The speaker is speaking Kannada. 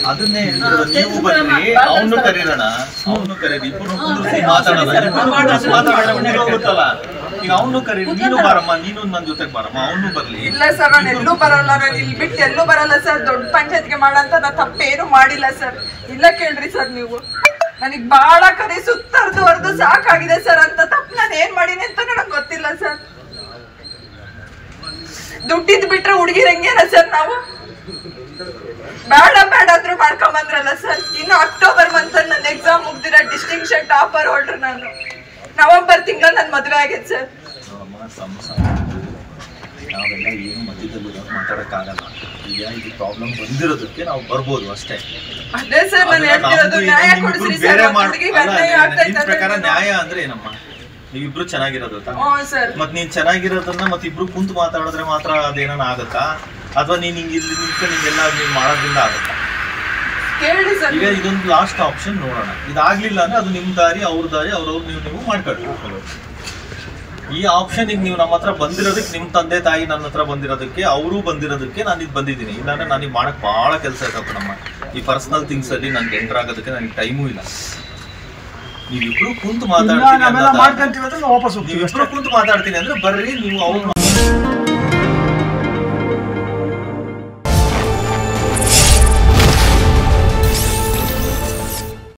ಅದನ್ನೇ ನೀವು ಬರ್ರಿ, ಅವನು ಕರೀರೋಣ, ಅವನು ಕರೀರಿ, ಇಬ್ಬರು ಕುಂದಿರ್ಸಿ ಮಾತಾಡೋಣ. ಗೊತ್ತಲ್ಲ, ಈಗ ಅವನು ಕರೀರಿ, ನೀನು ಬಾರಮ್ಮ, ನೀನು ನನ್ನ ಜೊತೆಗೆ ಬಾರಮ್ಮ, ಅವನು ಬರ್ಲಿ. ಇಲ್ಲ ಸರ್, ನಾನು ಎಲ್ಲೂ ಬರಲ್ಲ, ನಾನು ಇಲ್ಲಿ ಬಿಟ್ಟು ಎಲ್ಲೂ ಬರಲ್ಲ ಸರ್. ದೊಡ್ಡ ಪಂಚಾಯತ್ಗೆ ಮಾಡಂತ ನಾನು ತಪ್ಪೇನು ಮಾಡಿಲ್ಲ ಸರ್. ಇಲ್ಲ ಕೇಳ್ರಿ ಸರ್, ನೀವು ನನಗ್ ಬಾಳ ಕರೆ ಸುತ್ತರ್ದು ಸಾಕಾಗಿದೆ ಸರ್. ಅಂತ ತಪ್ಪು ನಾನು ಏನ್ ಮಾಡೀನಿ ಅಂತ ನನಗೆ ಗೊತ್ತಿಲ್ಲ ಸರ್. ದುಡ್ಡಿದ್ ಬಿಟ್ರೆ ಹುಡುಗಿರ್ ಹೆಂಗೇನ ಸರ್ ನಾವು ಬೇಡ ಅಂದ್ರೂ ಮಾಡ್ಕೊಂಬಂದ್ರಲ್ಲ ಸರ್. ಇನ್ನು ಅಕ್ಟೋಬರ್ ಮಂತ್ ಅಲ್ಲಿ ನನ್ನ ಎಕ್ಸಾಮ್ ಮುಗ್ದಿರ ಡಿಸ್ಟಿಂಕ್ಷನ್ ಟಾಪರ್ ಹೋಲ್ಡರ್ ನಾನು. ನವೆಂಬರ್ ತಿಂಗಳ ನನ್ ಮದ್ವೆ ಆಗೈತೆ ಸರ್. ನಾವೆಲ್ಲ ಏನು ಮಧ್ಯದಲ್ಲಿ ಮಾತಾಡಕ್ಕಾಗಲ್ಲ. ಈಗ ಇದು ಪ್ರಾಬ್ಲಮ್ ಬಂದಿರೋದಕ್ಕೆ ನಾವು ಬರ್ಬೋದು ಅಷ್ಟೇ. ಅದೇ ಸರ್ ನಾನು ಹೇಳ್ತಿರೋದು, ನ್ಯಾಯ ಕೊಡಿಸ್ರಿ ಸರ್. ನಿಮ್ ಪ್ರಕಾರ ನ್ಯಾಯ ಅಂದ್ರೆ ಏನಮ್ಮ? ನೀವಿಬ್ರು ಚೆನ್ನಾಗಿರೋದು ಮತ್ ನೀನ್ ಚೆನ್ನಾಗಿರೋದನ್ನ ಮತ್ ಇಬ್ರು ಕುಂತು ಮಾತಾಡಿದ್ರೆ ಮಾತ್ರ ಅದೇನ ಆಗತ್ತಾ? ಅಥವಾ ನೀನ್ ಹಿಂಗ್ ಇಲ್ಲಿ ನಿಂತ್ಕೊಂಡು ಹಿಂಗೆಲ್ಲ ನೀನ್ ಮಾಡೋದ್ರಿಂದ ಆಗತ್ತಾ? ಈಗ ಇದೊಂದು ಲಾಸ್ಟ್ ಆಪ್ಷನ್ ನೋಡೋಣ. ಇದಾಗ್ಲಿಲ್ಲ ಅಂದ್ರೆ ಅದು ನಿಮ್ ದಾರಿ, ಅವ್ರ ದಾರಿ, ಅವ್ರವ್ರು ನೀವು ಮಾಡ್ಕೊಳ್ಳಿ. ಈ ಆಪ್ಷನ್ ಈಗ ನೀವು ನಮ್ಮ ಹತ್ರ ಬಂದಿರೋದಕ್ಕೆ, ನಿಮ್ ತಂದೆ ತಾಯಿ ನನ್ನ ಹತ್ರ ಬಂದಿರೋದಕ್ಕೆ, ಅವರು ಬಂದಿರೋದಕ್ಕೆ ನಾನು ಇದು ಬಂದಿದ್ದೀನಿ. ಇಲ್ಲಾಂದ್ರೆ ನನಗೆ ಮಾಡಕ್ ಬಹಳ ಕೆಲಸ ಇರ್ತಪ್ಪ. ನಮ್ಮ ಈ ಪರ್ಸನಲ್ ಥಿಂಗ್ಸ್ ಅಲ್ಲಿ ನನ್ಗೆ ಎಂಟರ್ ಆಗೋದಕ್ಕೆ ನನಗೆ ಟೈಮೂ ಇಲ್ಲ. ನೀವಿಬ್ರು ಕುಂತು ಮಾತಾಡ್ತೀನಿ ಅಂದ್ರೆ ಬರ್ರಿ, ನೀವು ಅವ್ರು